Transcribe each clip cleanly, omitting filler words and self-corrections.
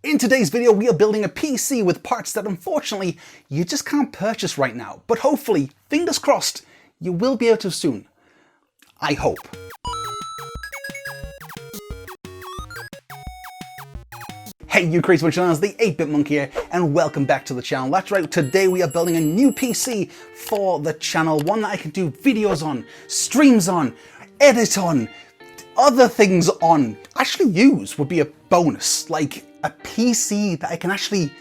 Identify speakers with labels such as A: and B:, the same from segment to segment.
A: In today's video, we are building a PC with parts that unfortunately you just can't purchase right now, but hopefully, fingers crossed, you will be able to soon. I hope. Hey you crazy bunch of nerds, the 8-Bit Monkey here, and welcome back to the channel. That's right, today we are building a new PC for the channel, one that I can do videos on, streams on, edit on, other things on. Actually use would be a bonus, like a PC that I can actually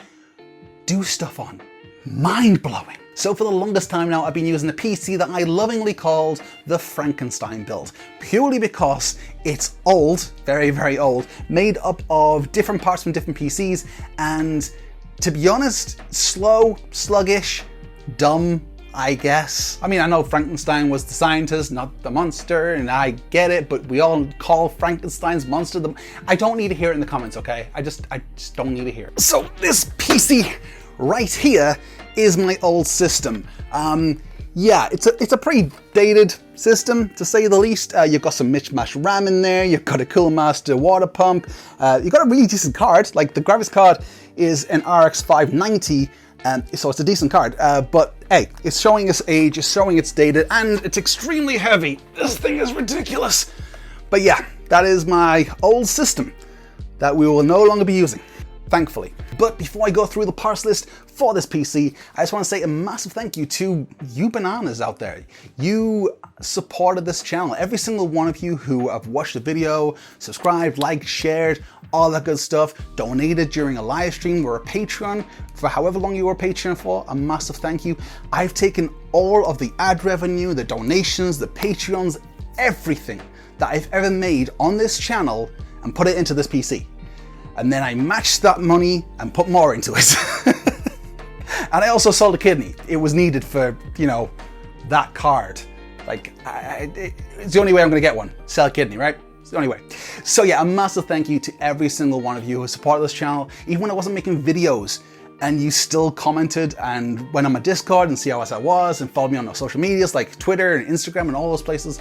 A: do stuff on. Mind-blowing. So for the longest time now, I've been using a PC that I lovingly called the Frankenstein build, purely because it's old, very, very old, made up of different parts from different PCs, and to be honest, slow, sluggish, dumb, I guess. I mean, I know Frankenstein was the scientist, not the monster, and I get it, but we all call Frankenstein's monster the... I don't need to hear it in the comments, okay? I just don't need to hear it. So this PC right here is my old system. Yeah, it's a pretty dated system, to say the least. You've got some mishmash RAM in there, you've got a Coolmaster water pump, you've got a really decent card. Like, the graphics card is an RX 590, so it's a decent card, but hey, it's showing its age, it's showing it's dated, and it's extremely heavy. This thing is ridiculous. But yeah, that is my old system that we will no longer be using, thankfully. But before I go through the parts list for this PC, I just want to say a massive thank you to you bananas out there. You supported this channel. Every single one of you who have watched the video, subscribed, liked, shared, all that good stuff, donated during a live stream or a Patreon for however long you were Patreon for, a massive thank you. I've taken all of the ad revenue, the donations, the Patreons, everything that I've ever made on this channel and put it into this PC. And then I matched that money and put more into it. And I also sold a kidney. It was needed for, you know, that card. Like, it's the only way I'm gonna get one. Sell a kidney, right? It's the only way. So yeah, a massive thank you to every single one of you who supported this channel. Even when I wasn't making videos, and you still commented and went on my Discord and see how I was and followed me on my social medias like Twitter and Instagram and all those places.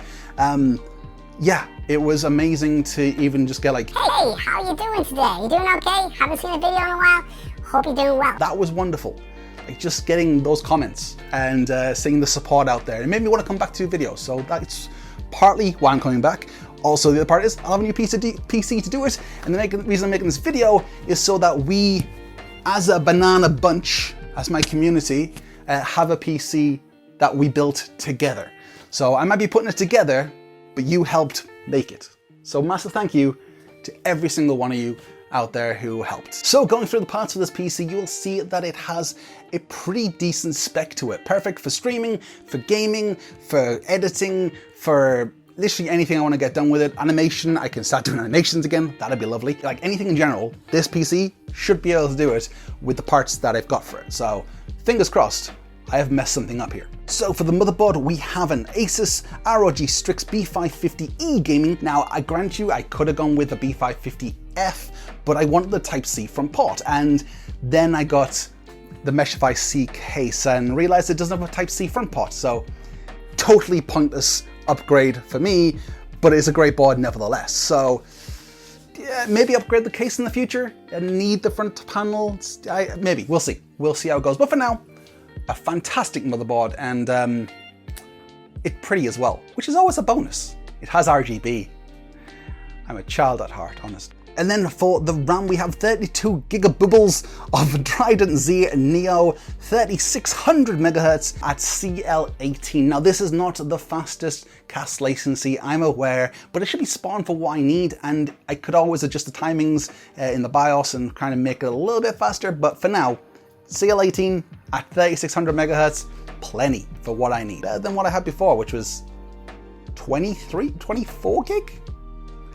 A: Yeah, it was amazing to even just get like,
B: hey, how you doing today? You doing okay? Haven't seen a video in a while? Hope you're doing well.
A: That was wonderful. Like, just getting those comments and seeing the support out there. It made me want to come back to videos. So that's partly why I'm coming back. Also, the other part is I have a new PC to do it. And the reason I'm making this video is so that we, as a banana bunch, as my community, have a PC that we built together. So I might be putting it together, but you helped make it. So massive thank you to every single one of you out there who helped. So going through the parts of this PC, you'll see that it has a pretty decent spec to it. Perfect for streaming, for gaming, for editing, for literally anything I want to get done with it. Animation, I can start doing animations again. That'd be lovely. Like anything in general, this PC should be able to do it with the parts that I've got for it. So fingers crossed, I have messed something up here. So for the motherboard, we have an Asus ROG Strix B550E gaming. Now, I grant you, I could have gone with a B550F, but I wanted the Type-C front port. And then I got the Meshify C case and realized it doesn't have a Type-C front port. So totally pointless upgrade for me, but it's a great board nevertheless. So yeah, maybe upgrade the case in the future and need the front panel. Maybe, we'll see. We'll see how it goes. But for now, a fantastic motherboard, and it's pretty as well, which is always a bonus. It has RGB. I'm a child at heart, honest. And then for the RAM, we have 32 gigabubbles of Trident Z Neo 3600 megahertz at CL18. Now, this is not the fastest cast latency, I'm aware, but it should be spawned for what I need, and I could always adjust the timings in the BIOS and kind of make it a little bit faster, but for now, CL18 at 3600 megahertz, plenty for what I need. Better than what I had before, which was 24 gig?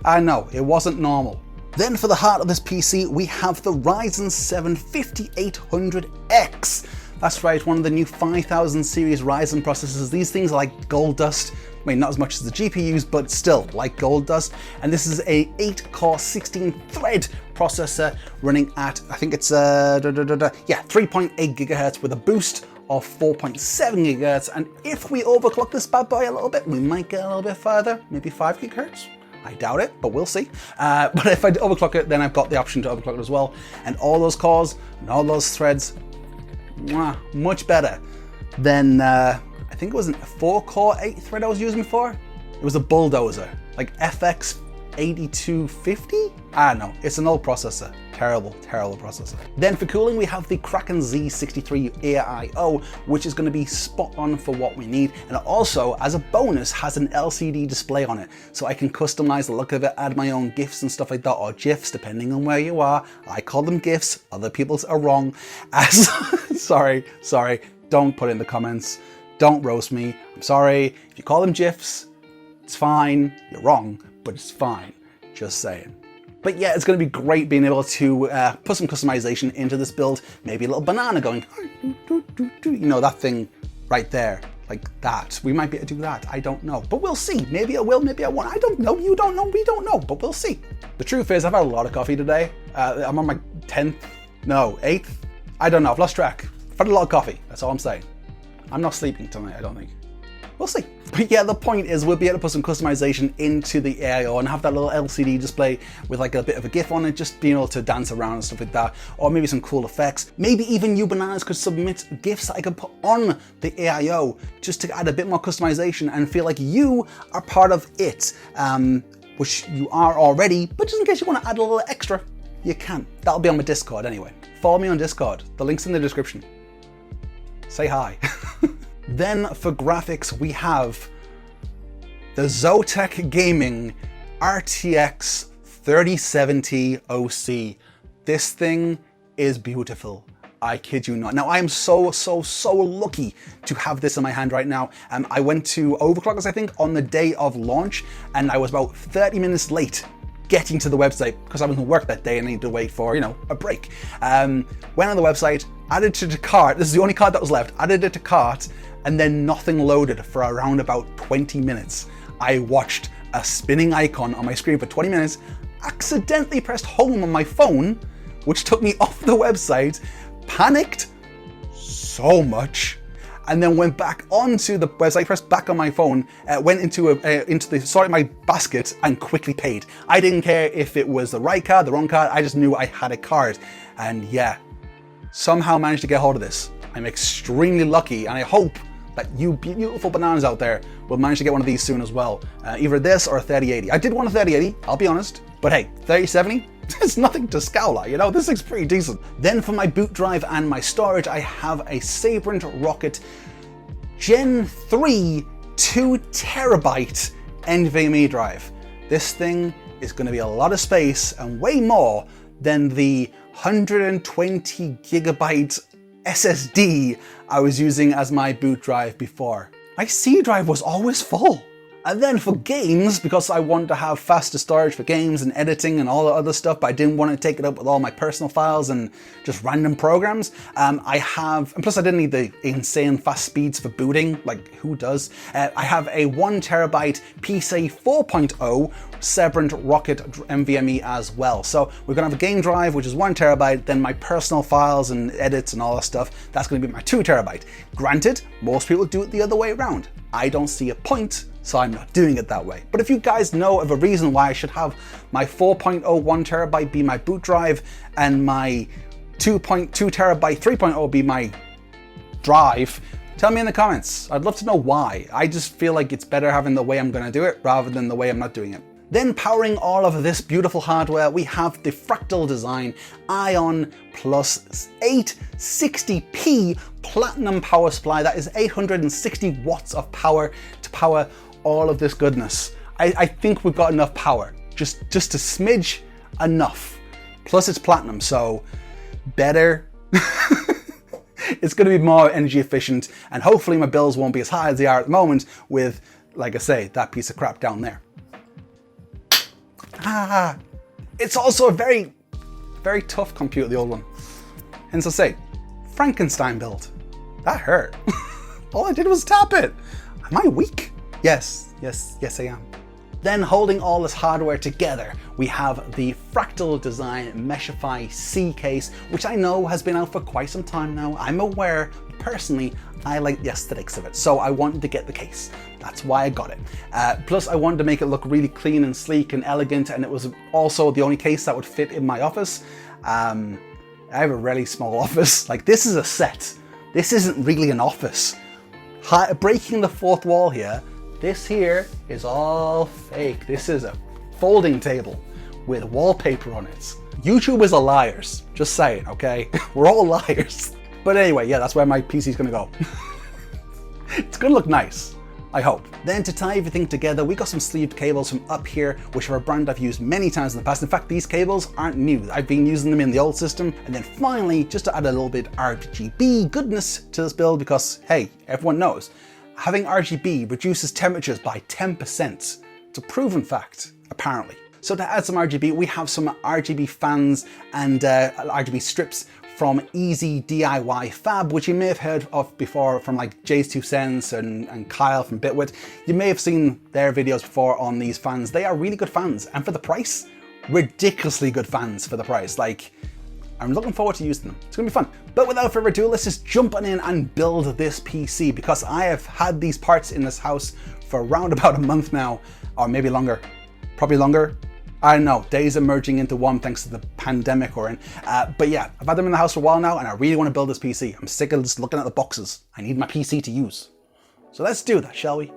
A: No, it wasn't normal. Then for the heart of this PC, we have the Ryzen 7 5800X. That's right, one of the new 5000 series Ryzen processors. These things are like gold dust. I mean, not as much as the GPUs, but still like gold dust. And this is a 8-core 16-thread processor running at, I think it's 3.8 gigahertz with a boost of 4.7 gigahertz. And if we overclock this bad boy a little bit, we might get a little bit further, maybe 5 gigahertz. I doubt it, but we'll see. But if I overclock it, then I've got the option to overclock it as well. And all those cores and all those threads, much better than, I think it was a 4-core 8-thread I was using before. It was a Bulldozer, like FX 8250? I don't know, it's an old processor. Terrible, terrible processor. Then for cooling, we have the Kraken Z63 AIO, which is going to be spot on for what we need. And it also, as a bonus, has an LCD display on it. So I can customize the look of it, add my own GIFs and stuff like that, or GIFs, depending on where you are. I call them GIFs, other people's are wrong. Sorry, don't put it in the comments. Don't roast me, I'm sorry. If you call them GIFs, it's fine. You're wrong, but it's fine. Just saying. But yeah, it's going to be great being able to put some customization into this build. Maybe a little banana going, you know, that thing right there, like that. We might be able to do that. I don't know, but we'll see. Maybe I will, maybe I won't. I don't know. You don't know. We don't know, but we'll see. The truth is, I've had a lot of coffee today. I'm on my 10th, no, 8th. I don't know. I've lost track. I've had a lot of coffee. That's all I'm saying. I'm not sleeping tonight, I don't think. We'll see. But yeah, the point is we'll be able to put some customization into the AIO and have that little LCD display with like a bit of a GIF on it, just being able to dance around and stuff like that, or maybe some cool effects. Maybe even you bananas could submit GIFs that I could put on the AIO just to add a bit more customization and feel like you are part of it, which you are already, but just in case you want to add a little extra, you can. That'll be on my Discord anyway. Follow me on Discord. The link's in the description. Say hi. Then for graphics, we have the Zotac Gaming RTX 3070 OC. This thing is beautiful. I kid you not. Now I am so lucky to have this in my hand right now. I went to Overclockers, I think, on the day of launch, and I was about 30 minutes late getting to the website because I was in work that day and I needed to wait for, you know, a break. Went on the website, added it to cart. This is the only card that was left. Added it to cart, and then nothing loaded for around about 20 minutes. I watched a spinning icon on my screen for 20 minutes, accidentally pressed home on my phone, which took me off the website, panicked so much, and then went back onto the website, pressed back on my phone, went into my basket and quickly paid. I didn't care if it was the right card, the wrong card, I just knew I had a card. And yeah, somehow managed to get hold of this. I'm extremely lucky, and I hope that you beautiful bananas out there will manage to get one of these soon as well. Either this or a 3080. I did want a 3080, I'll be honest, but hey, 3070? There's nothing to scowl at, you know, this looks pretty decent. Then for my boot drive and my storage, I have a Sabrent Rocket Gen 3 2TB NVMe drive. This thing is going to be a lot of space and way more than the 120 gigabyte SSD I was using as my boot drive before. My C drive was always full. And then for games, because I wanted to have faster storage for games and editing and all the other stuff, but I didn't want to take it up with all my personal files and just random programs, I have, and plus I didn't need the insane fast speeds for booting, like who does? I have a 1TB PCIe 4.0 Sabrent Rocket NVMe as well. So we're gonna have a game drive, which is 1TB, then my personal files and edits and all that stuff, that's gonna be my 2TB. Granted, most people do it the other way around. I don't see a point, so I'm not doing it that way. But if you guys know of a reason why I should have my 4.0 1TB be my boot drive and my 2.2 TB 3.0 be my drive, tell me in the comments. I'd love to know why. I just feel like it's better having the way I'm gonna do it rather than the way I'm not doing it. Then powering all of this beautiful hardware, we have the Fractal Design Ion Plus 860p Platinum power supply. That is 860 watts of power to power all of this goodness. I think we've got enough power, just a smidge enough. Plus it's platinum, so better. It's gonna be more energy efficient, and hopefully my bills won't be as high as they are at the moment with, like I say, that piece of crap down there. It's also a very tough computer, the old one. Hence I say, Frankenstein build. That hurt. All I did was tap it. Am I weak? Yes, I am. Then holding all this hardware together, we have the Fractal Design Meshify C case, which I know has been out for quite some time now. I'm aware, personally, I like the aesthetics of it, so I wanted to get the case. That's why I got it. Plus, I wanted to make it look really clean and sleek and elegant, and it was also the only case that would fit in my office. I have a really small office. Like, this is a set. This isn't really an office. Breaking the fourth wall here, this here is all fake. This is a folding table with wallpaper on it. YouTubers are liars, just saying, okay? We're all liars. But anyway, yeah, that's where my PC's gonna go. It's gonna look nice, I hope. Then to tie everything together, we got some sleeved cables from Up Here, which are a brand I've used many times in the past. In fact, these cables aren't new. I've been using them in the old system. And then finally, just to add a little bit RGB goodness to this build, because hey, everyone knows, having RGB reduces temperatures by 10%. It's a proven fact, apparently. So to add some RGB, we have some RGB fans and RGB strips from Easy DIY Fab, which you may have heard of before from like Jay's 2 Cents and Kyle from Bitwit. You may have seen their videos before on these fans. They are really good fans, and for the price, ridiculously good fans for the price. Like, I'm looking forward to using them. It's gonna be fun. But without further ado, let's just jump on in and build this PC, because I have had these parts in this house for around about a month now, or maybe longer, probably longer. I don't know, days are merging into one thanks to the pandemic we're in. But yeah, I've had them in the house for a while now, and I really want to build this PC. I'm sick of just looking at the boxes. I need my PC to use. So let's do that, shall we?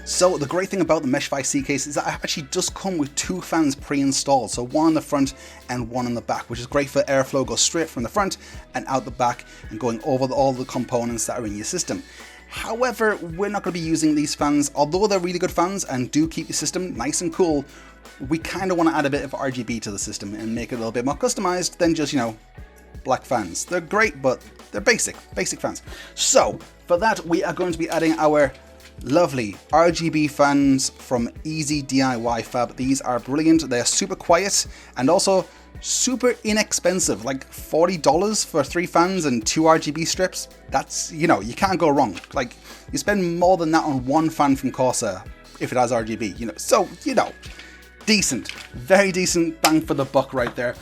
A: So the great thing about the Meshify C case is that it actually does come with two fans pre-installed. So one on the front and one on the back, which is great for airflow, goes straight from the front and out the back and going over all the components that are in your system. However, we're not going to be using these fans. Although they're really good fans and do keep your system nice and cool, we kind of want to add a bit of RGB to the system and make it a little bit more customized than just, you know, black fans. They're great, but they're basic fans. So for that, we are going to be adding our lovely RGB fans from Easy DIY Fab. These are brilliant. They're super quiet and also super inexpensive, like $40 for 3 fans and 2 RGB strips. That's, you know, you can't go wrong. Like, you spend more than that on one fan from Corsair if it has RGB, you know. So, you know, decent, very decent bang for the buck right there.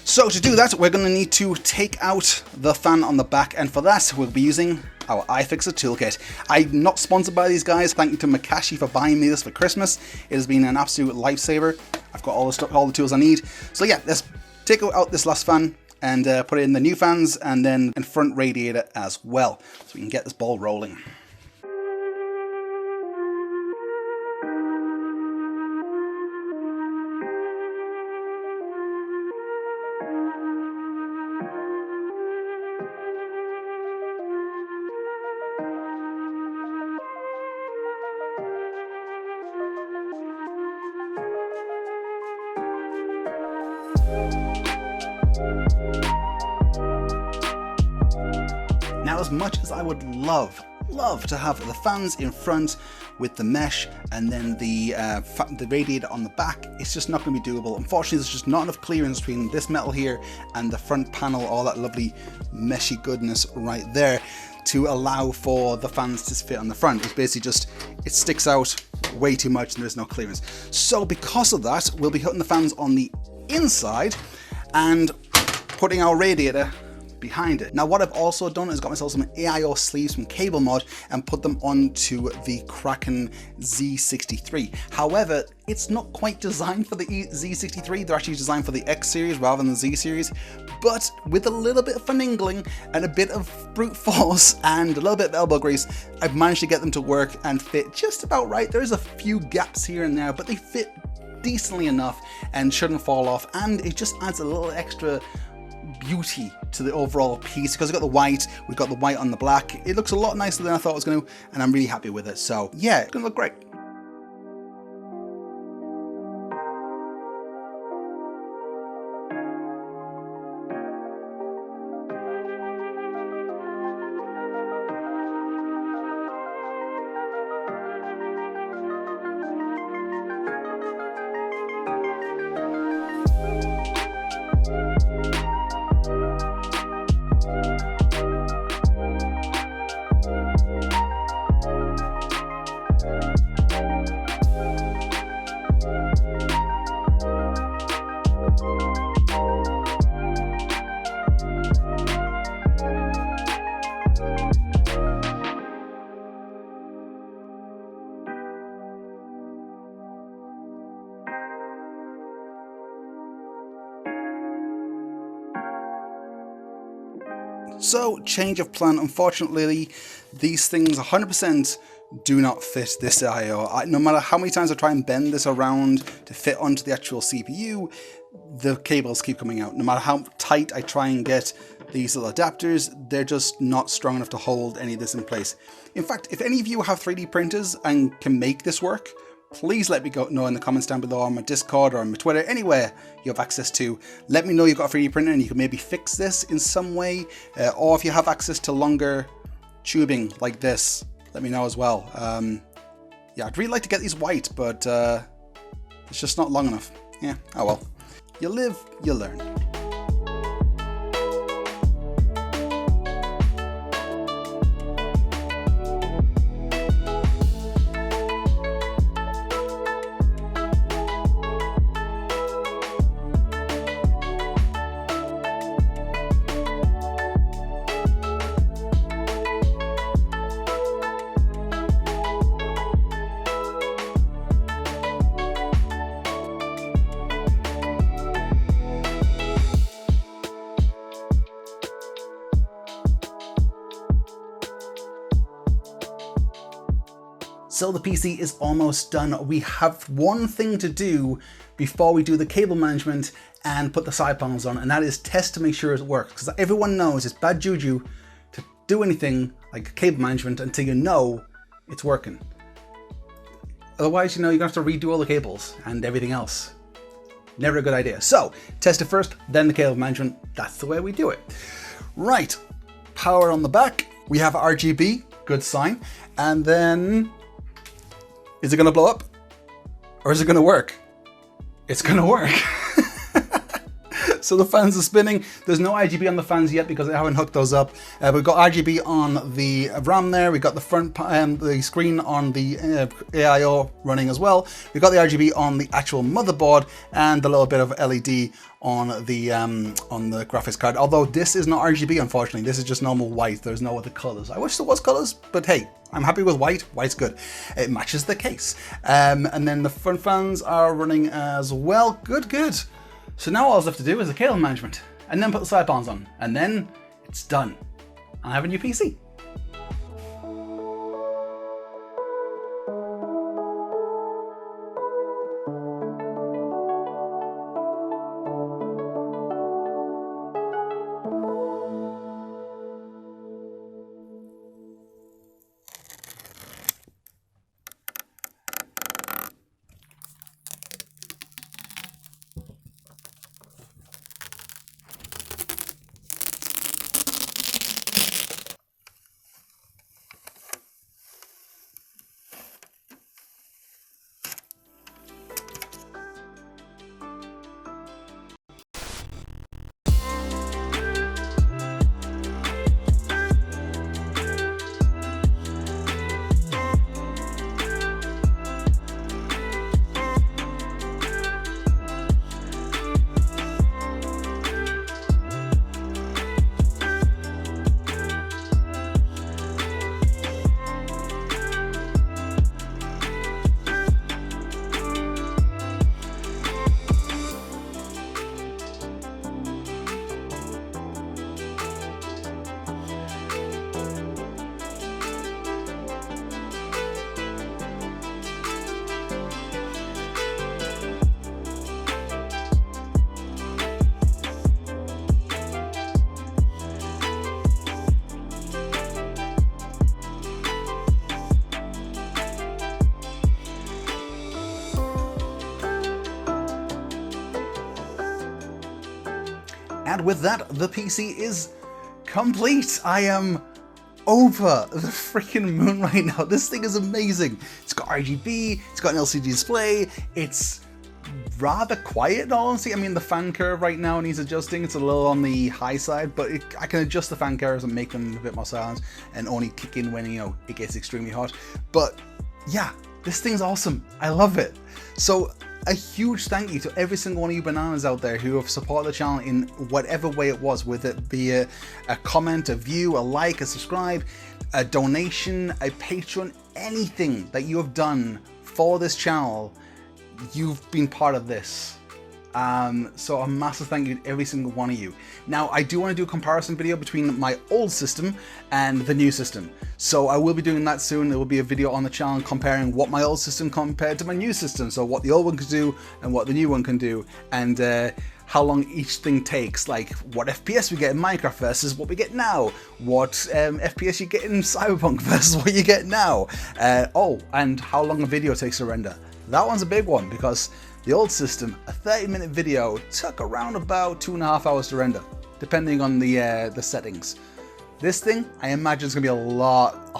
A: So to do that, we're going to need to take out the fan on the back, and for that we'll be using our iFixer toolkit. I'm not sponsored by these guys. Thank you to Makashi for buying me this for Christmas. It has been an absolute lifesaver. I've got all the stuff, all the tools I need. So yeah, let's take out this last fan and put in the new fans and then in front radiator as well, so we can get this ball rolling. as much as I would love to have the fans in front with the mesh and then the radiator on the back, it's just not going to be doable. Unfortunately, there's just not enough clearance between this metal here and the front panel, all that lovely meshy goodness right there, to allow for the fans to fit on the front. It's basically just, it sticks out way too much and there's no clearance. So because of that, we'll be putting the fans on the inside and putting our radiator behind it. Now what I've also done is got myself some AIO sleeves from Cable Mod and put them onto the Kraken Z63. However, it's not quite designed for the Z63, they're actually designed for the X series rather than the Z series, but with a little bit of finagling and a bit of brute force and a little bit of elbow grease, I've managed to get them to work and fit just about right. There's a few gaps here and there, but they fit decently enough and shouldn't fall off, and it just adds a little extra beauty to the overall piece because we've got the white on the black. It looks a lot nicer than I thought it was going to, and I'm really happy with it. So yeah, it's going to look great. So, change of plan. Unfortunately, these things 100% do not fit this AIO. No matter how many times I try and bend this around to fit onto the actual CPU, the cables keep coming out. No matter how tight I try and get these little adapters, they're just not strong enough to hold any of this in place. In fact, if any of you have 3D printers and can make this work, please let me know in the comments down below on my Discord or on my Twitter, anywhere you have access to. Let me know you've got a 3D printer and you can maybe fix this in some way, or if you have access to longer tubing like this, let me know as well. Yeah, I'd really like to get these white, but it's just not long enough. Yeah, oh well. You live, you learn. So the PC is almost done. We have one thing to do before we do the cable management and put the side panels on, and that is test to make sure it works. Because everyone knows it's bad juju to do anything like cable management until you know it's working. Otherwise, you know, you're gonna have to redo all the cables and everything else. Never a good idea. So test it first, then the cable management. That's the way we do it. Right, power on the back. We have RGB, good sign. And then, is it gonna blow up? Or is it gonna work? It's gonna work. So the fans are spinning. There's no RGB on the fans yet because I haven't hooked those up. We've got RGB on the RAM there. We've got the front, the screen on the AIO running as well. We've got the RGB on the actual motherboard and a little bit of LED on the graphics card. Although this is not RGB, unfortunately. This is just normal white. There's no other colors. I wish there was colors, but hey, I'm happy with white. White's good. It matches the case. And then the front fans are running as well. Good, good. So now all I have to do is the cable management and then put the side panels on, and then it's done. I have a new PC. And with that, the PC is complete. I am over the freaking moon right now. This thing is amazing. It's got RGB, it's got an LCD display, it's rather quiet in all honesty. I mean, the fan curve right now needs adjusting. It's a little on the high side, but I can adjust the fan curves and make them a bit more silent and only kick in when, you know, it gets extremely hot. But yeah, this thing's awesome. I love it. So a huge thank you to every single one of you bananas out there who have supported the channel in whatever way it was, with it be a comment, a view, a like, a subscribe, a donation, a Patreon, anything that you have done for this channel. You've been part of this. So a massive thank you to every single one of you. Now, I do want to do a comparison video between my old system and the new system. So I will be doing that soon. There will be a video on the channel comparing what my old system compared to my new system. So what the old one could do and what the new one can do, and how long each thing takes, like what FPS we get in Minecraft versus what we get now, what FPS you get in Cyberpunk versus what you get now. Oh, and how long a video takes to render. That one's a big one, because the old system, a 30-minute video took around about 2.5 hours to render, depending on the settings. This thing, I imagine, is going to be a lot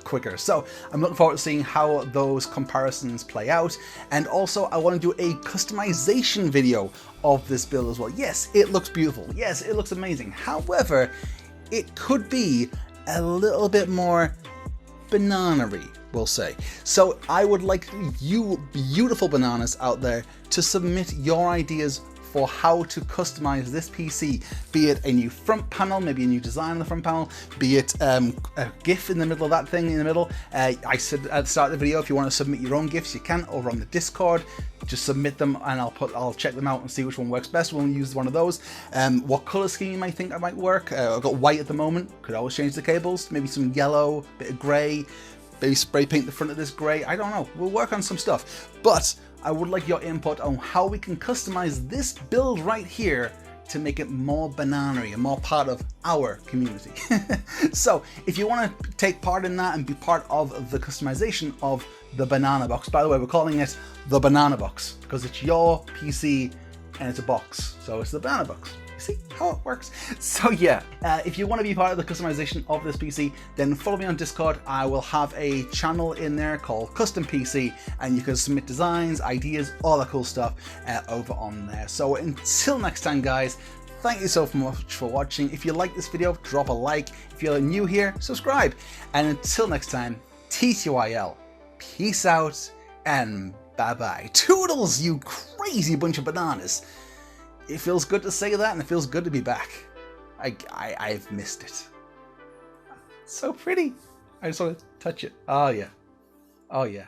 A: quicker. So I'm looking forward to seeing how those comparisons play out. And also, I want to do a customization video of this build as well. Yes, it looks beautiful. Yes, it looks amazing. However, it could be a little bit more banana-y, we'll say. So I would like you beautiful bananas out there to submit your ideas for how to customize this PC, be it a new front panel, maybe a new design on the front panel, be it a GIF in the middle of that thing in the middle. I said at the start of the video, if you want to submit your own GIFs, you can over on the Discord. Just submit them and I'll check them out and see which one works best. We'll use one of those. What color scheme you might think I might work. I've got white at the moment, could always change the cables, maybe some yellow, bit of gray, maybe spray paint the front of this gray. I don't know, we'll work on some stuff. But I would like your input on how we can customize this build right here to make it more banana-y and more part of our community. So if you want to take part in that and be part of the customization of the Banana Box, by the way, we're calling it the Banana Box because it's your PC and it's a box, so it's the Banana Box. See how it works? So yeah, if you want to be part of the customization of this PC, then follow me on Discord. I will have a channel in there called Custom PC, and you can submit designs, ideas, all that cool stuff over on there. So until next time, guys, thank you so much for watching. If you like this video, drop a like. If you're new here, subscribe. And until next time, TTYL, peace out, and bye-bye. Toodles, you crazy bunch of bananas. It feels good to say that, and it feels good to be back. I've missed it. So pretty. I just want to touch it. Oh yeah. Oh yeah.